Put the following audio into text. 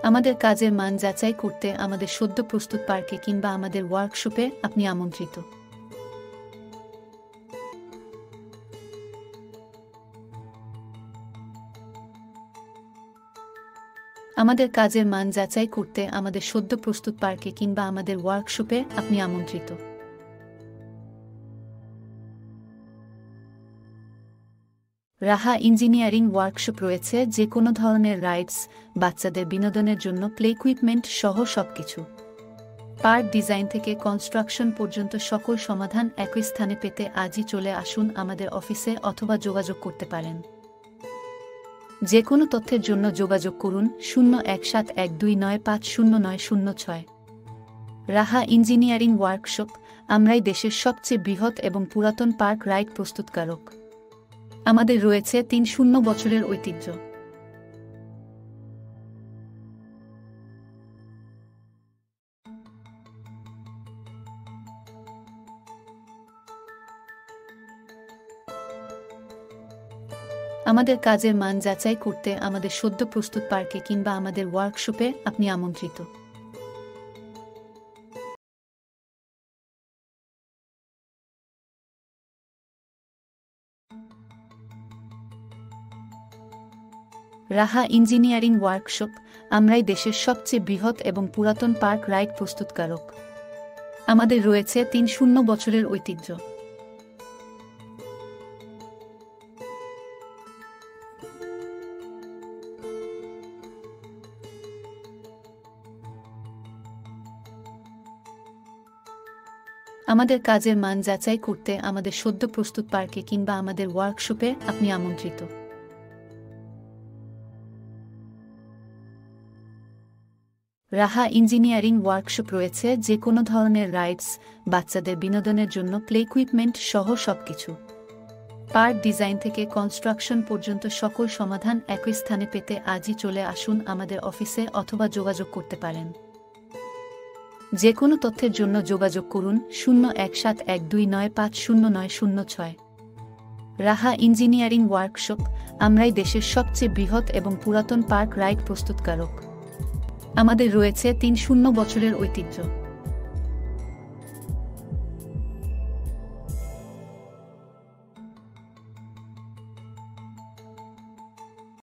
আমাদের কাজের মান যাচাই করতে আমাদের সদ্য প্রস্তুত পার্কে কিংবা আমাদের ওয়ার্কশপে আপনি আমন্ত্রিত। আমাদের কাজের মান যাচাই করতে আমাদের সদ্য প্রস্তুত পার্কে কিংবা আমাদের ওয়ার্কশপে আপনি আমন্ত্রিত। রাহা ইঞ্জিনিয়ারিং ওয়ার্কশপ রয়েছে যে কোনো ধরনের রাইডস, বাচ্চাদের বিনোদনের জন্য প্লে ইকুইপমেন্ট সহ সবকিছু। পার্ক ডিজাইন থেকে কনস্ট্রাকশন পর্যন্ত সকল সমাধান একই স্থানে পেতে আজই চলে আসুন আমাদের অফিসে অথবা যোগাযোগ করতে পারেন। যে কোনো তথ্যের জন্য যোগাযোগ করুন 017129500906। রাহা ইঞ্জিনিয়ারিং ওয়ার্কশপ, আমরাই দেশের সবচেয়ে বৃহৎ এবং পুরাতন পার্ক রাইড প্রস্তুতকারক। আমাদের রয়েছে ৩০ বছরের ঐতিহ্য। আমাদের কাজের মান যাচাই করতে আমাদের সদ্য প্রস্তুত পার্কে কিংবা আমাদের ওয়ার্কশপে আপনি আমন্ত্রিত। রাহা ইঞ্জিনিয়ারিং ওয়ার্কশপ, আমরাই দেশের সবচেয়ে বৃহৎ এবং পুরাতন পার্ক রাইড প্রস্তুতকারক। আমাদের রয়েছে ৩০ বছরের ঐতিহ্য। আমাদের কাজের মান যাচাই করতে আমাদের সদ্য প্রস্তুত পার্কে কিংবা আমাদের ওয়ার্কশপে আপনি আমন্ত্রিত। রাহা ইঞ্জিনিয়ারিং ওয়ার্কশপ রয়েছে যে কোনো ধরনের রাইডস, বাচ্চাদের বিনোদনের জন্য প্লে ইকুইপমেন্ট সহ সবকিছু। পার্ক ডিজাইন থেকে কনস্ট্রাকশন পর্যন্ত সকল সমাধান একই স্থানে পেতে আজই চলে আসুন আমাদের অফিসে অথবা যোগাযোগ করতে পারেন। যে কোনো তথ্যের জন্য যোগাযোগ করুন 017129500906। রাহা ইঞ্জিনিয়ারিং ওয়ার্কশপ, আমরাই দেশের সবচেয়ে বৃহৎ এবং পুরাতন পার্ক রাইড প্রস্তুতকারক। আমাদের রয়েছে ৩০ বছরের ঐতিহ্য।